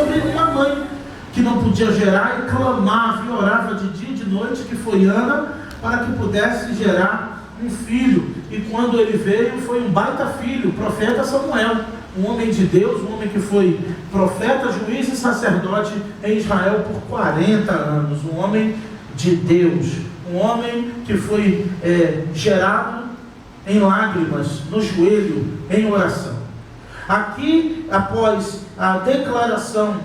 sobre uma mãe que não podia gerar e clamava e orava de dia e de noite, que foi Ana, para que pudesse gerar um filho. E quando ele veio, foi um baita filho, o profeta Samuel, um homem de Deus, um homem que foi profeta, juiz e sacerdote em Israel por 40 anos, um homem de Deus, um homem que foi gerado em lágrimas, no joelho, em oração. Aqui, após a declaração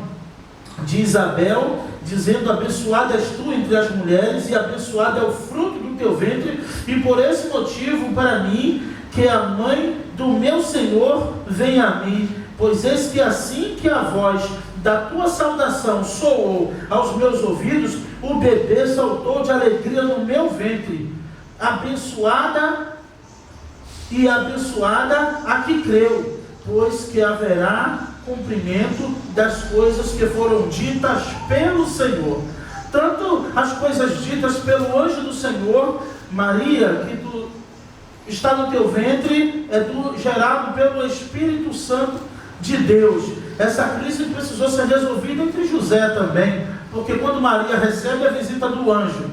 de Isabel, dizendo: abençoada és tu entre as mulheres, e abençoado é o fruto do teu ventre, e por esse motivo, para mim, que a mãe do meu Senhor venha a mim, pois eis que assim que a voz da tua saudação soou aos meus ouvidos, o bebê saltou de alegria no meu ventre. Abençoada e abençoada a que creu, pois que haverá cumprimento das coisas que foram ditas pelo Senhor. Tanto as coisas ditas pelo anjo do Senhor: Maria, que está no teu ventre, gerado pelo Espírito Santo de Deus. Essa crise precisou ser resolvida entre José também, porque quando Maria recebe a visita do anjo,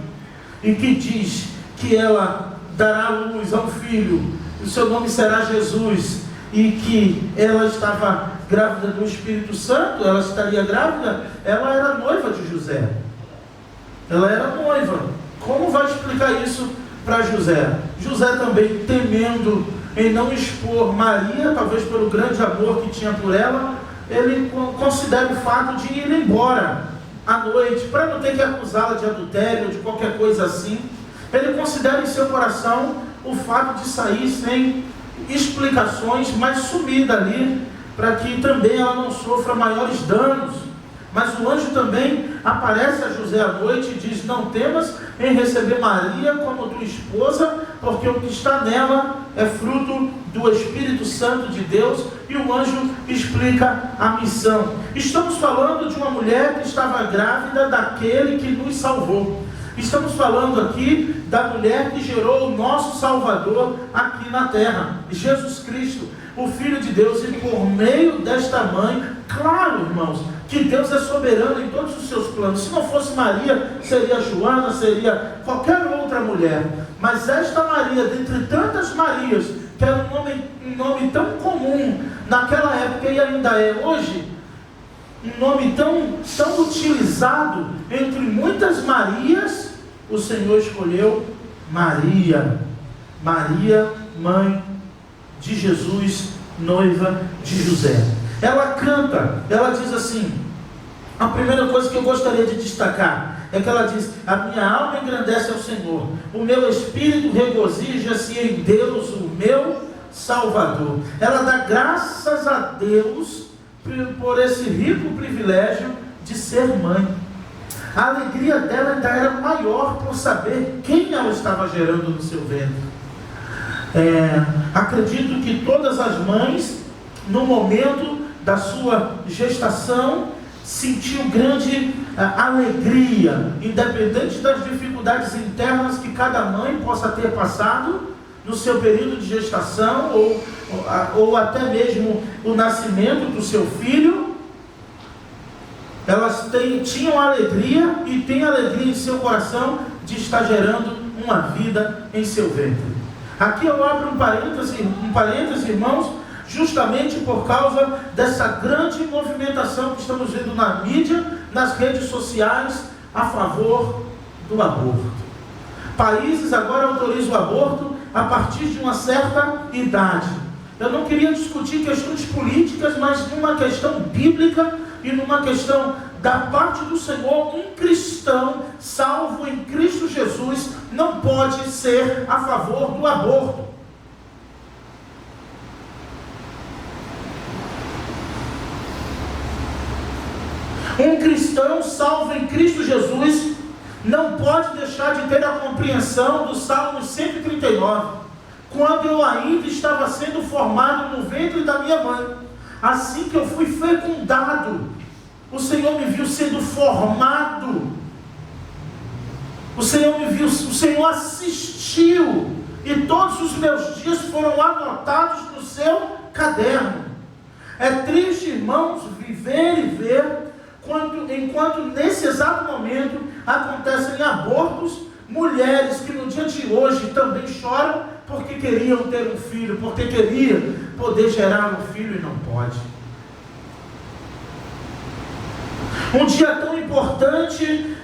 e que diz que ela dará luz a um filho, o seu nome será Jesus, e que ela estava grávida do Espírito Santo, ela estaria grávida, ela era noiva de José. Ela era noiva. Como vai explicar isso para José? José também, temendo em não expor Maria, talvez pelo grande amor que tinha por ela, ele considera o fato de ir embora à noite, para não ter que acusá-la de adultério ou de qualquer coisa assim. Ele considera em seu coração o fato de sair sem explicações, mas sumir dali, para que também ela não sofra maiores danos. Mas o anjo também aparece a José à noite e diz: não temas em receber Maria como tua esposa, porque o que está nela é fruto do Espírito Santo de Deus. E o anjo explica a missão. Estamos falando de uma mulher que estava grávida daquele que nos salvou. Estamos falando aqui da mulher que gerou o nosso Salvador aqui na terra, Jesus Cristo, o Filho de Deus. E por meio desta mãe, claro, irmãos, que Deus é soberano em todos os seus planos. Se não fosse Maria, seria Joana, seria qualquer outra mulher. Mas esta Maria, dentre tantas Marias, que era um nome tão comum naquela época e ainda é hoje, um nome tão utilizado entre muitas Marias, o Senhor escolheu Maria. Maria, mãe de Jesus, noiva de José. Ela canta, ela diz assim, a primeira coisa que eu gostaria de destacar é que ela diz: a minha alma engrandece ao Senhor, o meu espírito regozija-se em Deus, o meu Salvador. Ela dá graças a Deus por esse rico privilégio de ser mãe. A alegria dela ainda era maior por saber quem ela estava gerando no seu ventre. Acredito que todas as mães, no momento da sua gestação, sentiu grande alegria, independente das dificuldades internas que cada mãe possa ter passado no seu período de gestação, ou até mesmo o nascimento do seu filho. Elas tinham alegria e têm alegria em seu coração de estar gerando uma vida em seu ventre. Aqui eu abro um parêntese, irmãos, justamente por causa dessa grande movimentação que estamos vendo na mídia, nas redes sociais, a favor do aborto. Países agora autorizam o aborto a partir de uma certa idade. Eu não queria discutir questões políticas, mas numa questão bíblica e numa questão da parte do Senhor, um cristão salvo em Cristo Jesus não pode ser a favor do aborto. Um cristão salvo em Cristo Jesus não pode deixar de ter a compreensão do Salmo 139. Quando eu ainda estava sendo formado no ventre da minha mãe, assim que eu fui fecundado, o Senhor me viu sendo formado. O Senhor me viu, o Senhor assistiu, e todos os meus dias foram anotados no seu caderno. É triste, irmãos, viver e ver enquanto nesse exato momento acontecem abortos, mulheres que no dia de hoje também choram porque queriam ter um filho, porque queriam poder gerar um filho e não pode. Um dia tão importante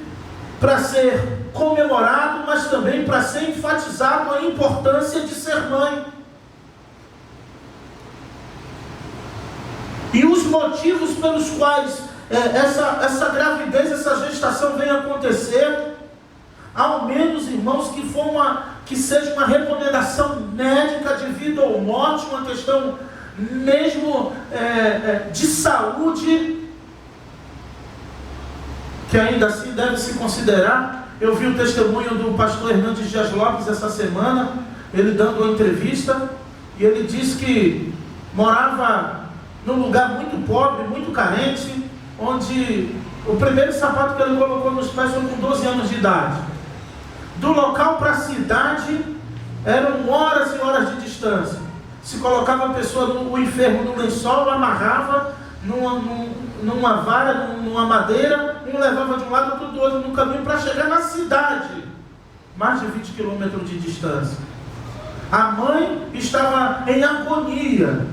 para ser comemorado, mas também para ser enfatizado a importância de ser mãe. E os motivos pelos quais essa gravidez, essa gestação vem acontecer, ao menos, irmãos, que seja uma recomendação médica de vida ou morte, uma questão mesmo de saúde, que ainda assim deve se considerar. Eu vi o testemunho do pastor Hernandes Dias Lopes essa semana, ele dando uma entrevista, e ele disse que morava num lugar muito pobre, muito carente, onde o primeiro sapato que ele colocou nos pés foi com 12 anos de idade. Do local para a cidade eram horas e horas de distância. Se colocava a pessoa, o enfermo, no lençol, amarrava numa vara, numa madeira, um levava de um lado, outro do outro, no caminho para chegar na cidade, mais de 20 quilômetros de distância. A mãe estava em agonia.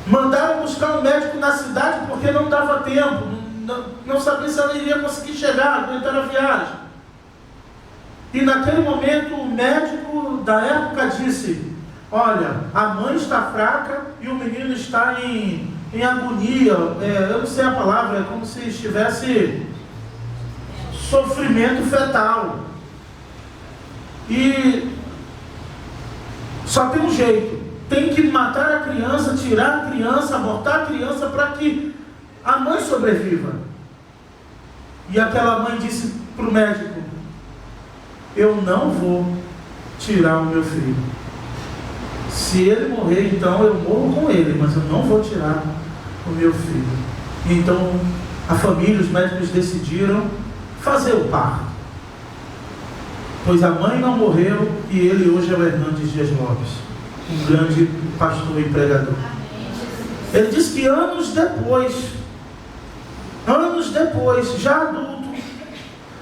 Mandaram buscar um médico na cidade porque não dava tempo, não sabia se ela iria conseguir chegar, aguentar a viagem. E naquele momento o médico da época disse: olha, a mãe está fraca e o menino está em agonia, eu não sei a palavra, é como se estivesse sofrimento fetal. E só tem um jeito: tem que matar a criança, tirar a criança, abortar a criança para que a mãe sobreviva. E aquela mãe disse para o médico: eu não vou tirar o meu filho. Se ele morrer, então eu morro com ele, mas eu não vou tirar o meu filho. Então a família, os médicos decidiram fazer o parto, pois a mãe não morreu e ele hoje é o Hernandes Dias Lopes, um grande pastor e pregador. Ele diz que anos depois, já adulto,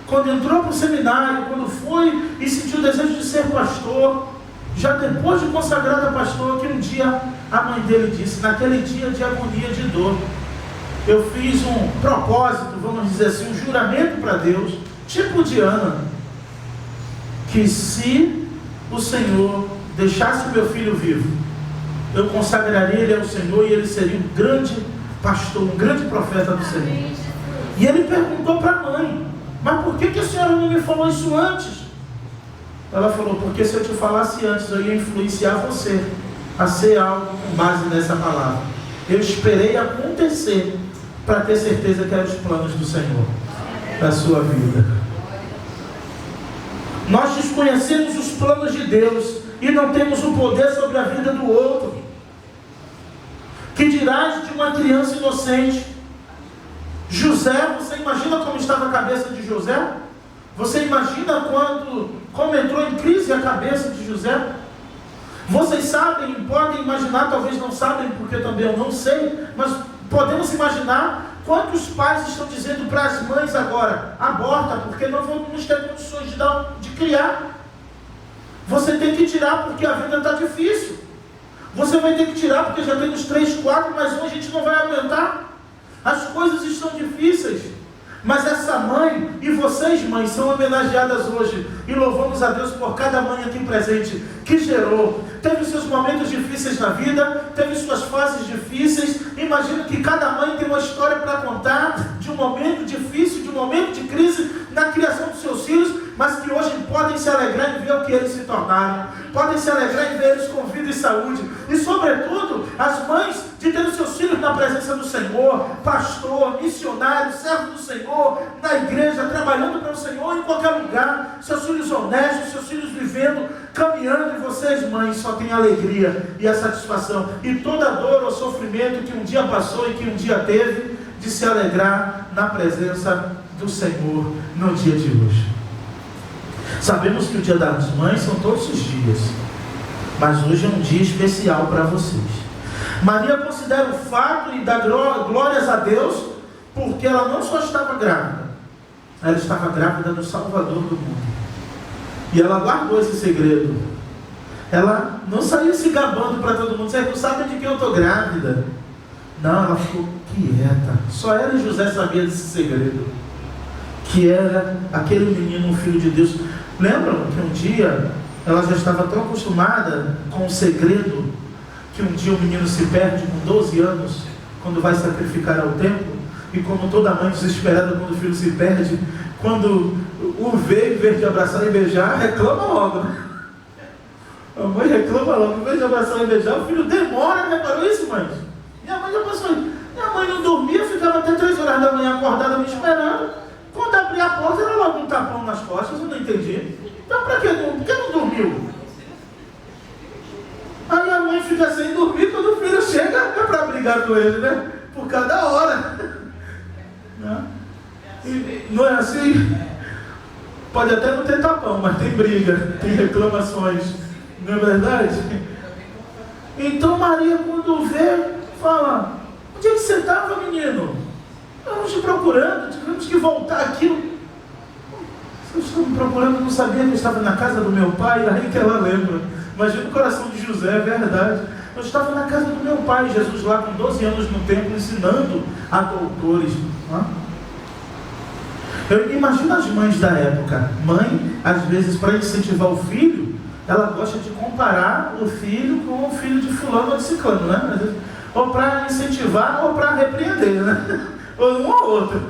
quando entrou para o seminário, quando foi e sentiu o desejo de ser pastor, já depois de consagrado a pastor, que um dia a mãe dele disse, naquele dia de agonia, de dor, eu fiz um propósito, vamos dizer assim, um juramento para Deus, tipo de Ana, que se o Senhor deixasse o meu filho vivo, eu consagraria ele ao Senhor e ele seria um grande pastor, um grande profeta do Senhor. E ele perguntou para a mãe: mas por que a senhora não me falou isso antes? Ela falou: porque se eu te falasse antes, eu ia influenciar você a ser algo com base nessa palavra. Eu esperei acontecer para ter certeza que eram os planos do Senhor na sua vida. Nós desconhecemos os planos de Deus e não temos o poder sobre a vida do outro. Que dirás de uma criança inocente? José, você imagina como estava a cabeça de José? Você imagina como entrou em crise a cabeça de José? Vocês sabem, podem imaginar, talvez não sabem, porque também eu não sei, mas podemos imaginar quantos pais estão dizendo para as mães agora: aborta, porque não vamos ter condições de criar. Você tem que tirar porque a vida está difícil. Você vai ter que tirar porque já tem os 3, 4, mas um a gente não vai aguentar. As coisas estão difíceis. Mas essa mãe e vocês, mães, são homenageadas hoje. E louvamos a Deus por cada mãe aqui presente que gerou. Teve seus momentos difíceis na vida, teve suas fases difíceis. Imagino que cada mãe tem uma história para contar de um momento difícil, de um momento de crise na criação dos seus filhos, mas que hoje podem se alegrar em ver o que eles se tornaram. Podem se alegrar em ver eles com vida e saúde. E sobretudo, as mães de ter os seus filhos na presença do Senhor, pastor, missionário, servo do Senhor, na igreja, trabalhando para o Senhor em qualquer lugar, seus filhos honestos, seus filhos vivendo, caminhando, e vocês, mães, só têm alegria e a satisfação, e toda a dor ou sofrimento que um dia passou e que um dia teve, de se alegrar na presença do Senhor no dia de hoje. Sabemos que o Dia das Mães são todos os dias, mas hoje é um dia especial para vocês. Maria considera o fato e dá glórias a Deus porque ela não só estava grávida, ela estava grávida do Salvador do mundo. E ela guardou esse segredo. Ela não saiu se gabando para todo mundo. Vocês não sabem de quem eu estou grávida. Não, ela ficou quieta. Só ela e José sabiam desse segredo, que era aquele menino, um filho de Deus. Lembram que um dia ela já estava tão acostumada com o segredo, que um dia o menino se perde com 12 anos, quando vai sacrificar ao templo. E como toda mãe desesperada quando o filho se perde, quando o vê, em vez de abraçar e beijar, reclama logo. A mãe reclama logo, em vez de abraçar e beijar, o filho demora. Reparou isso, mãe? Minha mãe já passou. Minha mãe não dormia, ficava até 3 horas da manhã acordada me esperando. Quando abria a porta, era logo um tapão nas costas. Eu não entendi. Então, por que não dormiu? Aí a mãe fica sem dormir, quando o filho chega, é para brigar com ele, né? Por cada hora. Não é assim? Pode até não ter tapão, mas tem briga, tem reclamações. Não é verdade? Então Maria, quando vê, fala: onde é que você estava, menino? Estamos te procurando, tivemos que voltar aqui. Vocês estão me procurando, não sabia que eu estava na casa do meu pai? Aí que ela lembra. Imagina o coração de José, é verdade. Eu estava na casa do meu pai, Jesus lá com 12 anos no templo, ensinando a doutores. Eu imagino as mães da época. Mãe, às vezes, para incentivar o filho, ela gosta de comparar o filho com o filho de fulano ou de ciclano, né? Ou para incentivar ou para repreender, né? Ou um ou outro.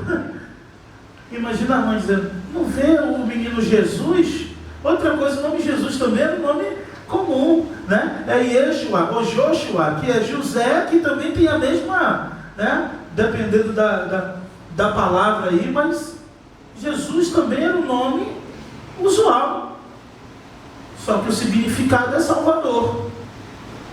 Imagina a mãe dizendo: não vê o menino Jesus? Outra coisa, o nome Jesus também é um nome comum, né? É Yeshua ou Joshua, que é José, que também tem a mesma, né? Dependendo da palavra aí, mas Jesus também era um nome usual, só que o significado é Salvador.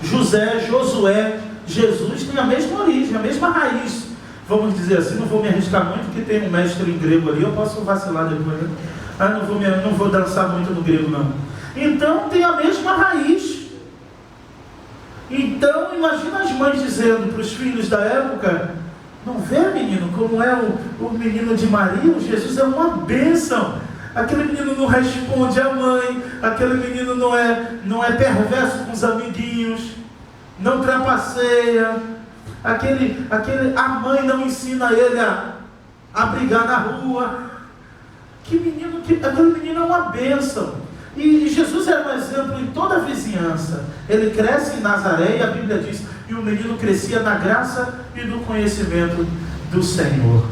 José, Josué, Jesus tem a mesma origem, a mesma raiz, vamos dizer assim. Não vou me arriscar muito, porque tem um mestre em grego ali, eu posso vacilar depois, né? Não vou dançar muito no grego, não. Então tem a mesma raiz. Então imagina as mães dizendo para os filhos da época: não vê, menino, como é o menino de Maria? O Jesus é uma bênção. Aquele menino não responde à mãe, aquele menino não é perverso com os amiguinhos, não trapaceia, a mãe não ensina ele a brigar na rua. Aquele menino é uma bênção. E Jesus era um exemplo em toda a vizinhança. Ele cresce em Nazaré, e a Bíblia diz: e o menino crescia na graça e no conhecimento do Senhor.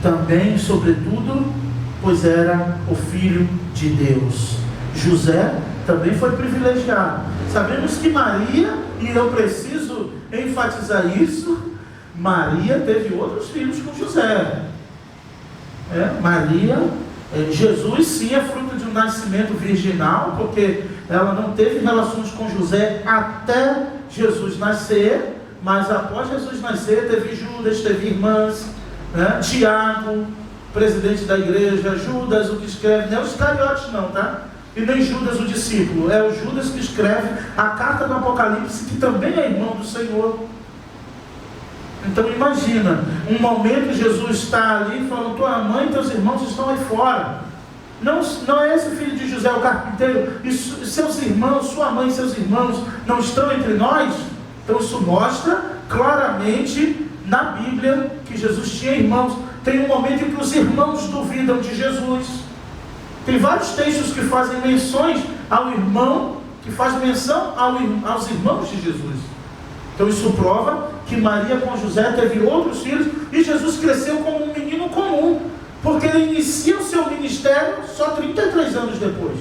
Também, sobretudo, pois era o Filho de Deus. José também foi privilegiado. Sabemos que Maria, e eu preciso enfatizar isso, Maria teve outros filhos com José. Jesus sim é fruto de um nascimento virginal, porque ela não teve relações com José até Jesus nascer, mas após Jesus nascer teve Judas, teve irmãs, né? Tiago, presidente da igreja, Judas, o que escreve, não é os Iscariotes não, tá? E nem Judas, o discípulo, é o Judas que escreve a carta do Apocalipse, que também é irmão do Senhor. Então imagina, um momento Jesus está ali falando: tua mãe e teus irmãos estão aí fora. Não é esse filho de José o carpinteiro, e seus irmãos, sua mãe e seus irmãos não estão entre nós? Então isso mostra claramente na Bíblia que Jesus tinha irmãos. Tem um momento em que os irmãos duvidam de Jesus. Tem vários textos que fazem menções ao irmão, que faz menção aos irmãos de Jesus. Então isso prova que Maria com José teve outros filhos, e Jesus cresceu como um menino comum, porque ele inicia o seu ministério só 33 anos depois.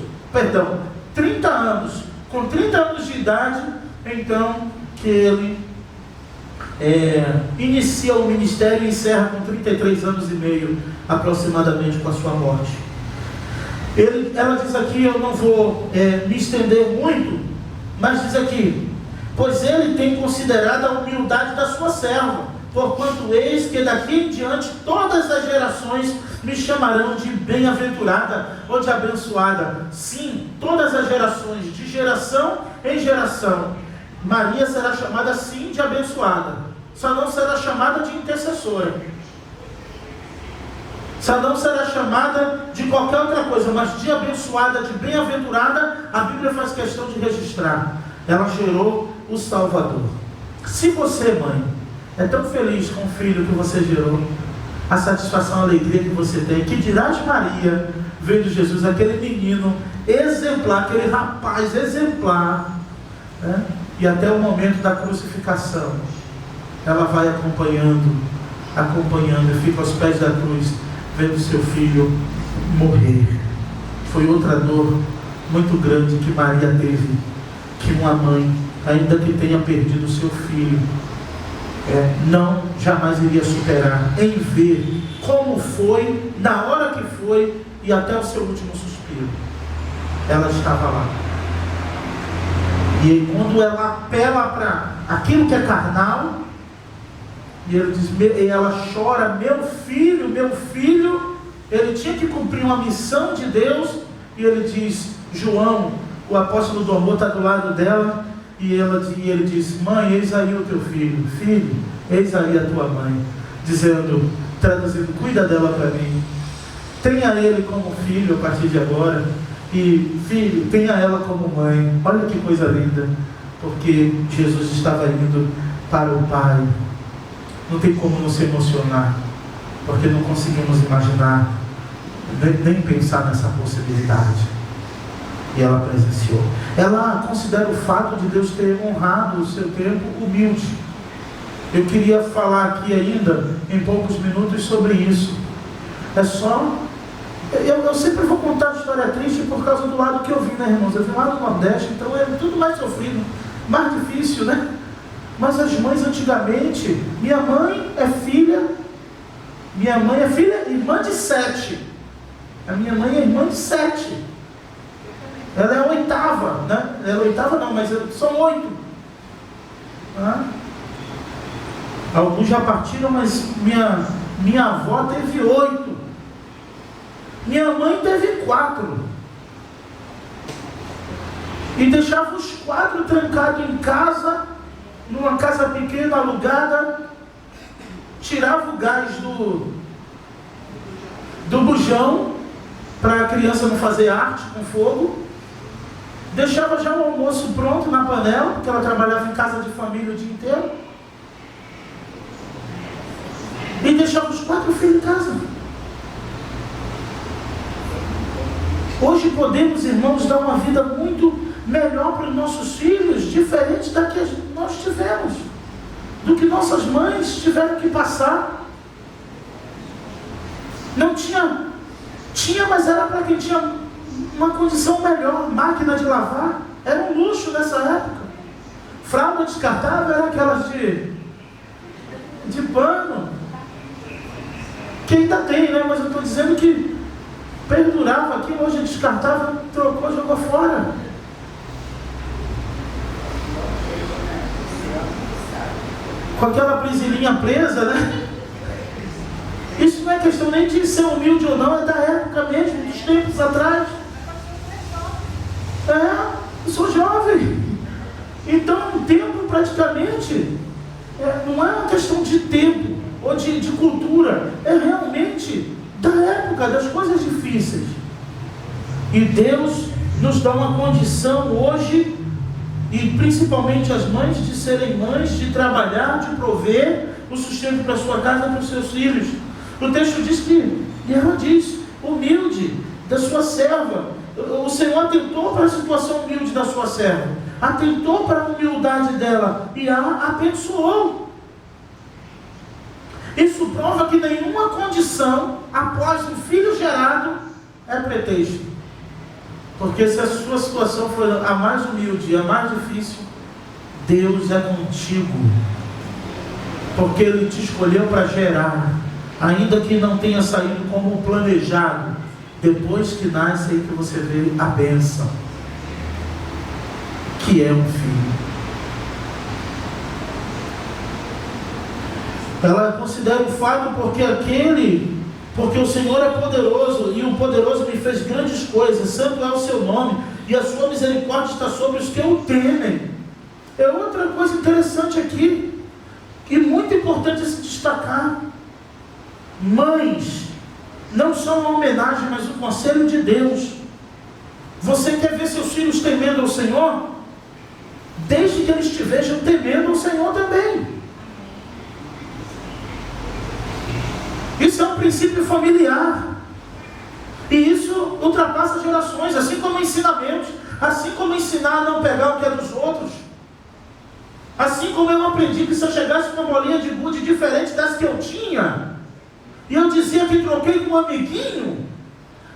30 anos. Com 30 anos de idade, então, que ele inicia o ministério e encerra com 33 anos e meio, aproximadamente, com a sua morte. Ela diz aqui, eu não vou me estender muito, mas diz aqui: pois ele tem considerado a humildade da sua serva, porquanto eis que daqui em diante todas as gerações me chamarão de bem-aventurada ou de abençoada. Sim, todas as gerações, de geração em geração, Maria será chamada sim de abençoada, só não será chamada de intercessora. Ela não será chamada de qualquer outra coisa, mas de abençoada, de bem-aventurada, a Bíblia faz questão de registrar. Ela gerou o Salvador. Se você, mãe, é tão feliz com o filho que você gerou, a satisfação, a alegria que você tem, que dirá de Maria, vendo Jesus, aquele menino exemplar, aquele rapaz exemplar, né? E até o momento da crucificação, ela vai acompanhando, e fica aos pés da cruz, vendo seu filho morrer. Foi outra dor muito grande que Maria teve, que uma mãe, ainda que tenha perdido seu filho, não jamais iria superar, em ver como foi, na hora que foi e até o seu último suspiro. Ela estava lá. E quando ela apela para aquilo que é carnal, e ela chora, meu filho, ele tinha que cumprir uma missão de Deus, e ele diz, João, o apóstolo do amor, está do lado dela, e ele diz, mãe, eis aí o teu filho, eis aí a tua mãe, traduzindo, cuida dela para mim, tenha ele como filho a partir de agora, e filho, tenha ela como mãe. Olha que coisa linda, porque Jesus estava indo para o Pai. Não tem como não se emocionar, porque não conseguimos imaginar, nem pensar nessa possibilidade. E ela presenciou. Ela considera o fato de Deus ter honrado o seu tempo humilde. Eu queria falar aqui ainda, em poucos minutos, sobre isso. Eu sempre vou contar a história triste por causa do lado que eu vim, né, irmãos? Eu vim lá do Nordeste, então é tudo mais sofrido, mais difícil, né? Mas as mães antigamente, minha mãe é filha, irmã de 7. A minha mãe é irmã de 7. Ela é a 8ª, né? Ela é 8ª não, mas são 8. Alguns já partiram, mas minha avó teve 8. Minha mãe teve 4. E deixava os 4 trancados em casa, numa casa pequena, alugada, tirava o gás do bujão, para a criança não fazer arte com fogo, deixava já o almoço pronto na panela, porque ela trabalhava em casa de família o dia inteiro, e deixava os 4 filhos em casa. Hoje podemos, irmãos, dar uma vida muito melhor para os nossos filhos, diferente da que nós tivemos, do que nossas mães tiveram que passar. Não tinha, mas era para quem tinha uma condição melhor. Máquina de lavar era um luxo nessa época. Fralda descartável era aquelas de pano, que ainda tem, né? Mas eu estou dizendo que perdurava aqui, hoje descartável, trocou, jogou fora. Com aquela prisilinha presa, né? Isso não é questão nem de ser humilde ou não, é da época mesmo, dos tempos atrás. Eu sou jovem. Então, o tempo praticamente não é uma questão de tempo ou de cultura, é realmente da época, das coisas difíceis. E Deus nos dá uma condição hoje, e principalmente as mães, de serem mães, de trabalhar, de prover o sustento para a sua casa e para os seus filhos. O texto diz que, e ela diz, humilde da sua serva. O Senhor atentou para a situação humilde da sua serva, atentou para a humildade dela e a abençoou. Isso prova que nenhuma condição após um filho gerado é pretexto. Porque se a sua situação for a mais humilde e a mais difícil, Deus é contigo. Porque Ele te escolheu para gerar, ainda que não tenha saído como planejado. Depois que nasce, aí que você vê a bênção, que é um filho. Ela considera o fato porque o Senhor é poderoso, e o poderoso me fez grandes coisas, santo é o seu nome, e a sua misericórdia está sobre os que o temem. É outra coisa interessante aqui, e muito importante se destacar. Mães não são uma homenagem, mas um conselho de Deus. Você quer ver seus filhos temendo ao Senhor? Desde que eles te vejam temendo ao Senhor também. Isso é um princípio familiar. E isso ultrapassa gerações, assim como ensinamentos, assim como ensinar a não pegar o que é dos outros. Assim como eu aprendi que se eu chegasse com uma bolinha de gude diferente das que eu tinha, e eu dizia que troquei com um amiguinho,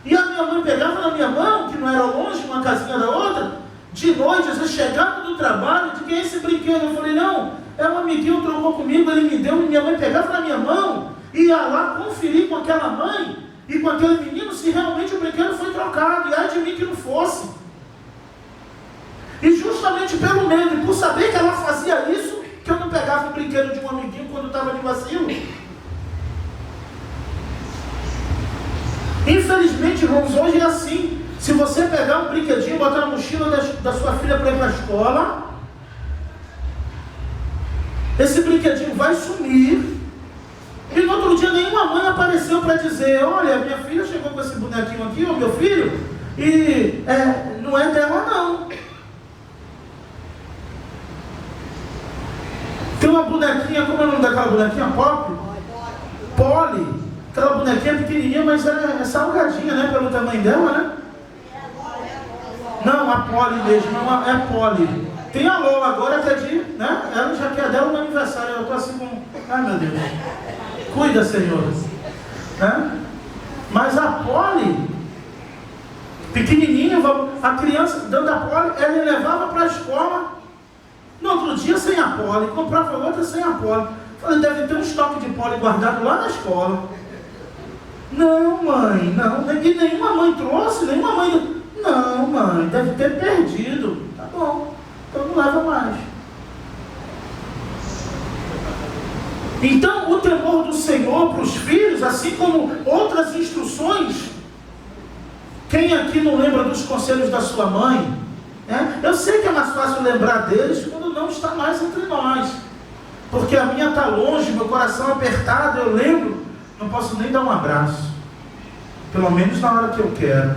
e a minha mãe pegava na minha mão, que não era longe, uma casinha da outra, de noite, às vezes chegando do trabalho, de quem é esse brinquedo? Eu falei, não, é um amiguinho, trocou comigo, ele me deu, minha mãe pegava na minha mão, ia lá conferir com aquela mãe, e com aquele menino, se realmente o brinquedo foi trocado, e ai de mim que não fosse. E justamente pelo medo, e por saber que ela fazia isso, que eu não pegava o brinquedo de um amiguinho quando estava de vacilo. Infelizmente, irmãos, hoje é assim. Se você pegar um brinquedinho, botar na mochila da sua filha para ir para a escola, esse brinquedinho vai sumir, e no outro dia nenhuma mãe apareceu para dizer, olha, minha filha chegou com esse bonequinho aqui, ou meu filho, e não é dela não. Tem uma bonequinha, como é o nome daquela bonequinha? Pop? Polly. Aquela bonequinha pequenininha, mas é salgadinha, né? Pelo tamanho dela, né? Não, a Polly mesmo, é Polly. Tem a Lola agora que é de, né? Ela já quer dela no aniversário. Eu tô assim com... Ai, meu Deus. Cuida, Senhor. Né? Mas a Polly, pequenininha, a criança dando a Polly, ela levava para a escola. No outro dia sem a Polly, comprava outra sem a Polly. Falei, deve ter um estoque de Polly guardado lá na escola. Não, mãe, não. E nenhuma mãe trouxe, nenhuma mãe... Não, mãe, deve ter perdido. Tá bom, então não leva mais. Então, o temor do Senhor para os filhos, assim como outras instruções, quem aqui não lembra dos conselhos da sua mãe? Eu sei que é mais fácil lembrar deles quando não está mais entre nós, porque a minha está longe, meu coração apertado, eu lembro, não posso nem dar um abraço, pelo menos na hora que eu quero.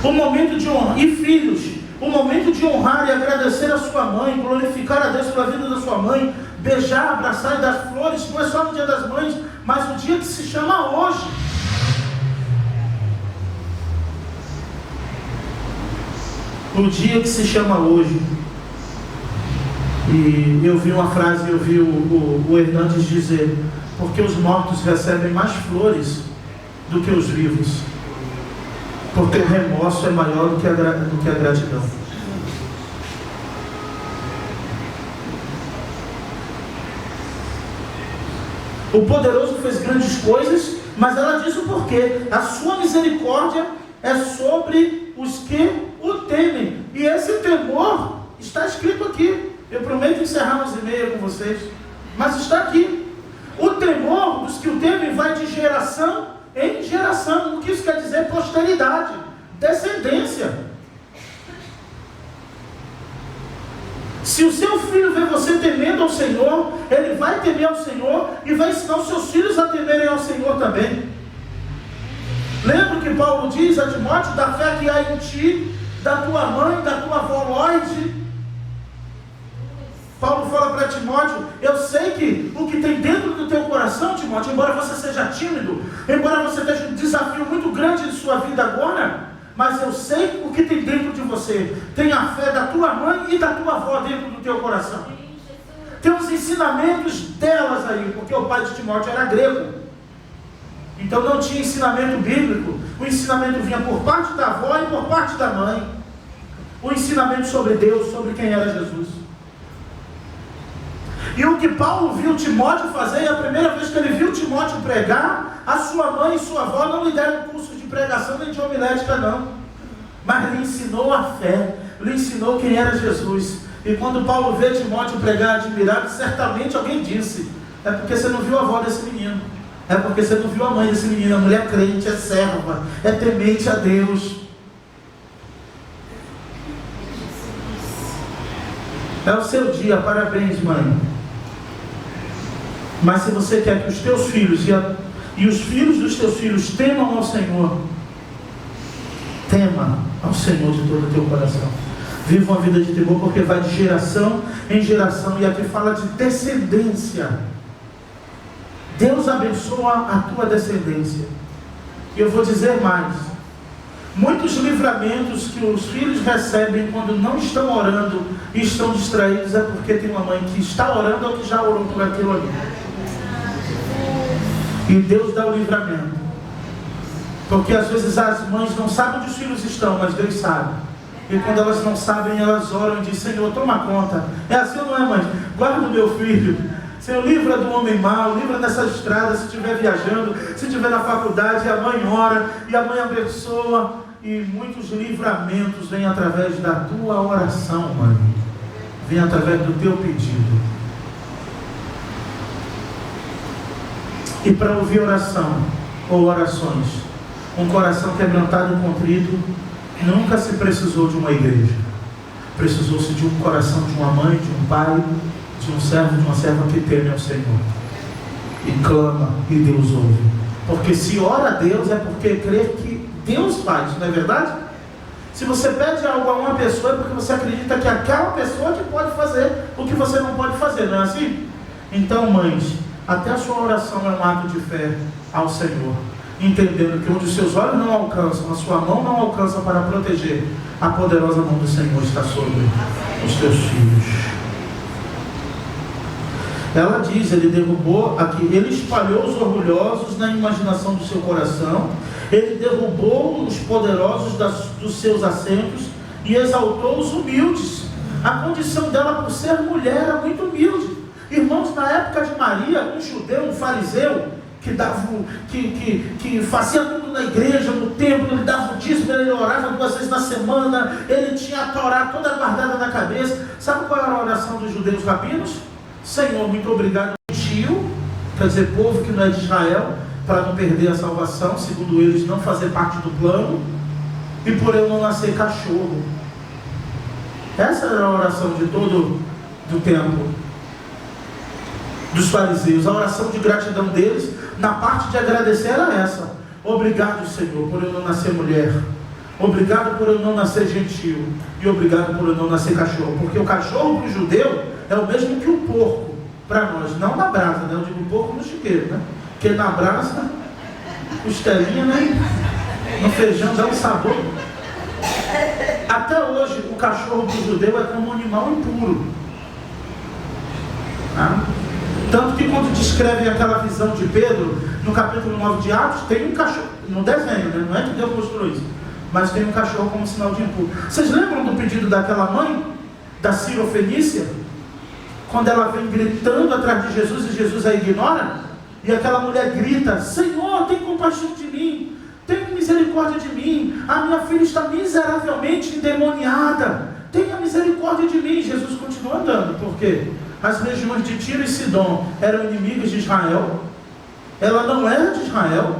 O momento de honrar, e filhos, o momento de honrar e agradecer a sua mãe, glorificar a Deus pela vida da sua mãe, beijar, abraçar e dar flores, não é só no dia das mães, mas no dia que se chama hoje. O dia que se chama hoje. E eu vi uma frase, eu vi o Hernandes dizer, porque os mortos recebem mais flores do que os vivos, porque o remorso é maior do que a gratidão. O poderoso fez grandes coisas, mas ela diz o porquê. A sua misericórdia é sobre os que o temem. E esse temor está escrito aqui. Eu prometo encerrar 11h30 com vocês, mas está aqui. O temor dos que o temem vai de geração em geração. O que isso quer dizer? Posteridade, descendência. Se o seu filho vê você temendo ao Senhor, ele vai temer ao Senhor e vai ensinar os seus filhos a temerem ao Senhor também. Lembra que Paulo diz a Timóteo, da fé que há em ti, da tua mãe, da tua avó Lloyd. Paulo fala para Timóteo, eu sei que o que tem dentro do teu coração, Timóteo, embora você seja tímido, embora você tenha um desafio muito grande em sua vida agora, mas eu sei o que tem dentro de você. Tem a fé da tua mãe e da tua avó dentro do teu coração. Tem os ensinamentos delas aí, porque o pai de Timóteo era grego. Então não tinha ensinamento bíblico. O ensinamento vinha por parte da avó e por parte da mãe. O ensinamento sobre Deus, sobre quem era Jesus. E o que Paulo viu Timóteo fazer, e a primeira vez que ele viu Timóteo pregar, a sua mãe e sua avó não lhe deram curso de pregação nem de homilética não, mas lhe ensinou a fé, lhe ensinou quem era Jesus. E quando Paulo vê Timóteo pregar admirado, certamente alguém disse, é porque você não viu a avó desse menino, é porque você não viu a mãe desse menino, a mulher crente, é serva, é temente a Deus. É o seu dia, parabéns, mãe. Mas se você quer que os teus filhos e os filhos dos teus filhos temam ao Senhor, tema ao Senhor de todo o teu coração. Viva uma vida de temor, porque vai de geração em geração. E aqui fala de descendência. Deus abençoa a tua descendência. E eu vou dizer mais. Muitos livramentos que os filhos recebem quando não estão orando e estão distraídos é porque tem uma mãe que está orando ou que já orou por aquilo ali. E Deus dá o livramento. Porque às vezes as mães não sabem onde os filhos estão, mas Deus sabe. E quando elas não sabem, elas oram e dizem: Senhor, toma conta. É assim ou não é, mãe? Guarda o meu filho. Senhor, livra do homem mau, livra dessa estrada, se estiver viajando, se estiver na faculdade, a mãe ora, e a mãe abençoa. E muitos livramentos vêm através da tua oração, mãe. Vêm através do teu pedido. E para ouvir oração, ou orações, um coração quebrantado e contrito, nunca se precisou de uma igreja. Precisou-se de um coração de uma mãe, de um pai, de um servo, de uma serva que teme ao Senhor. E clama, e Deus ouve. Porque se ora a Deus é porque crê que Deus faz, não é verdade? Se você pede algo a uma pessoa é porque você acredita que aquela pessoa que pode fazer o que você não pode fazer, não é assim? Então, mães, até a sua oração é um ato de fé ao Senhor, entendendo que onde os seus olhos não alcançam, a sua mão não alcança para proteger, a poderosa mão do Senhor está sobre os teus filhos. Ela diz, ele derrubou aqui, ele espalhou os orgulhosos na imaginação do seu coração, ele derrubou os poderosos dos seus assentos e exaltou os humildes. A condição dela por ser mulher era muito humilde. Irmãos, na época de Maria, um judeu, um fariseu, que fazia tudo na igreja, no templo, ele dava o dízimo, ele orava 2 vezes na semana, ele tinha a Torá toda guardada na cabeça. Sabe qual era a oração dos judeus rabinos? Senhor, muito obrigado, gentio, quer dizer, povo que não é de Israel, para não perder a salvação, segundo eles, não fazer parte do plano, e por eu não nascer cachorro. Essa era a oração de todo o tempo dos fariseus. A oração de gratidão deles, na parte de agradecer, era essa: obrigado, Senhor, por eu não nascer mulher, obrigado por eu não nascer gentil, e obrigado por eu não nascer cachorro. Porque o cachorro para o judeu é o mesmo que o porco para nós, não na brasa, né? Eu digo porco no chiqueiro, né? Porque na brasa, costelinha, né? No feijão dá um sabor. Até hoje, o cachorro para o judeu é como um animal impuro. Tá? Tanto que quando descrevem aquela visão de Pedro, no capítulo 9 de Atos, tem um cachorro, no desenho, né? Não é que Deus mostrou isso, mas tem um cachorro como sinal de impuro. Vocês lembram do pedido daquela mãe, da Cirofenícia? Quando ela vem gritando atrás de Jesus e Jesus a ignora? E aquela mulher grita: Senhor, tem compaixão de mim, tem misericórdia de mim, a minha filha está miseravelmente endemoniada, tenha misericórdia de mim. Jesus continua andando, porque as regiões de Tiro e Sidom eram inimigas de Israel. Ela não era de Israel,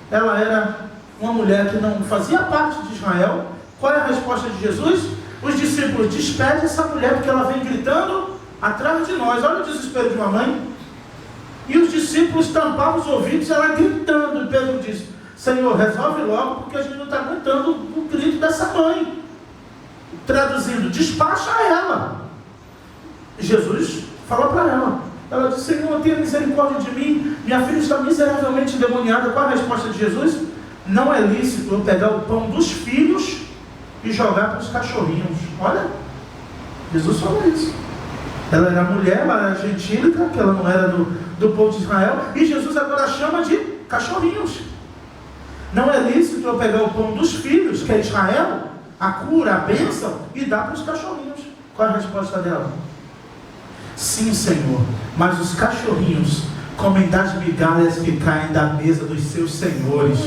ela era uma mulher que não fazia parte de Israel. Qual é a resposta de Jesus? Os discípulos: despede essa mulher, porque ela vem gritando atrás de nós. Olha o desespero de uma mãe. E os discípulos tampavam os ouvidos, ela gritando. E Pedro disse: Senhor, resolve logo, porque a gente não está aguentando o grito dessa mãe. Traduzindo: despacha ela. Jesus falou para ela. Ela disse: Senhor, tenha misericórdia de mim, minha filha está miseravelmente endemoniada. Qual a resposta de Jesus? Não é lícito eu pegar o pão dos filhos e jogar para os cachorrinhos. Olha, Jesus falou isso. Ela era mulher, ela era gentílica, que ela não era do povo de Israel, e Jesus agora chama de cachorrinhos. Não é lícito eu pegar o pão dos filhos, que é Israel, a cura, a bênção, e dar para os cachorrinhos. Qual é a resposta dela? Sim, Senhor, mas os cachorrinhos comem das migalhas que caem da mesa dos seus senhores.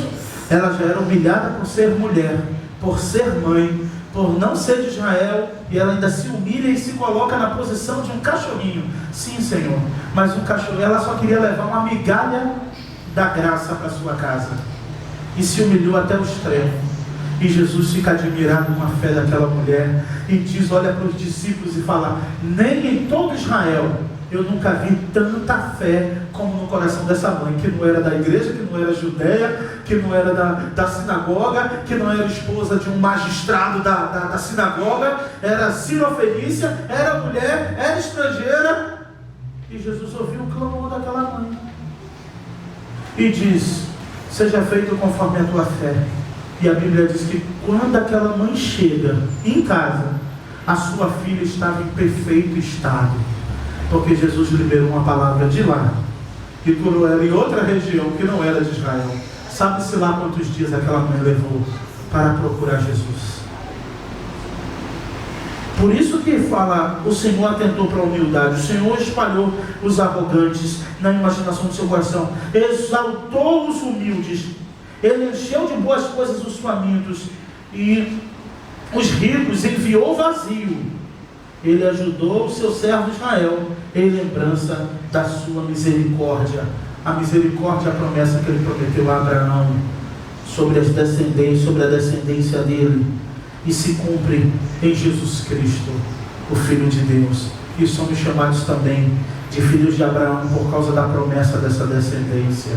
Ela já era humilhada por ser mulher, por ser mãe, por não ser de Israel, e ela ainda se humilha e se coloca na posição de um cachorrinho. Sim, Senhor, mas um cachorrinho, ela só queria levar uma migalha da graça para sua casa, e se humilhou até o extremo. E Jesus fica admirado com a fé daquela mulher, e diz, olha para os discípulos e fala: nem em todo Israel eu nunca vi tanta fé como no coração dessa mãe, que não era da igreja, que não era judeia, que não era da sinagoga, que não era esposa de um magistrado da sinagoga, era sirofenícia, era mulher, era estrangeira. E Jesus ouviu o clamor daquela mãe e diz: seja feito conforme a tua fé. E a Bíblia diz que quando aquela mãe chega em casa, a sua filha estava em perfeito estado, porque Jesus liberou uma palavra de lá e curou ela em outra região que não era de Israel. Sabe-se lá quantos dias aquela mãe levou para procurar Jesus. Por isso que fala, o Senhor atentou para a humildade, o Senhor espalhou os arrogantes na imaginação do seu coração, exaltou os humildes, Ele encheu de boas coisas os famintos, e os ricos enviou vazio. Ele ajudou o seu servo Israel em lembrança da sua misericórdia. A misericórdia, a promessa que Ele prometeu a Abraão sobre a descendência dele, e se cumpre em Jesus Cristo, o Filho de Deus. E somos chamados também de filhos de Abraão por causa da promessa dessa descendência.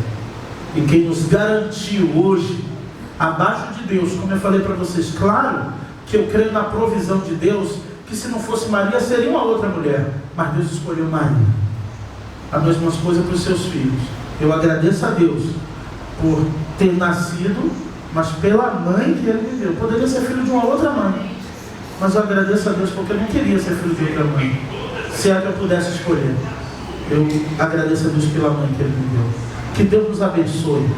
E quem nos garantiu hoje, abaixo de Deus, como eu falei para vocês, claro que eu creio na provisão de Deus, que se não fosse Maria seria uma outra mulher, mas Deus escolheu Maria. A mesma coisa para os seus filhos. Eu agradeço a Deus por ter nascido, mas pela mãe que Ele me deu. Poderia ser filho de uma outra mãe, mas eu agradeço a Deus porque eu não queria ser filho de outra mãe. Se é que eu pudesse escolher, eu agradeço a Deus pela mãe que Ele me deu. Que Deus nos abençoe,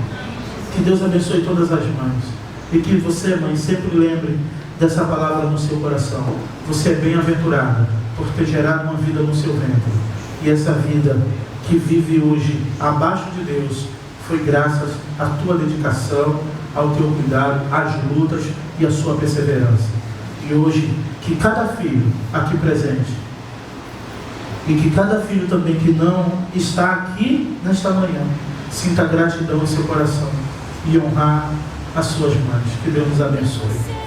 que Deus abençoe todas as mães, e que você, mãe, sempre lembre dessa palavra no seu coração. Você é bem-aventurada por ter gerado uma vida no seu ventre, e essa vida que vive hoje abaixo de Deus foi graças à tua dedicação, ao teu cuidado, às lutas e à sua perseverança. E hoje, que cada filho aqui presente, e que cada filho também que não está aqui nesta manhã, sinta gratidão em seu coração e honrar as suas mães. Que Deus nos abençoe.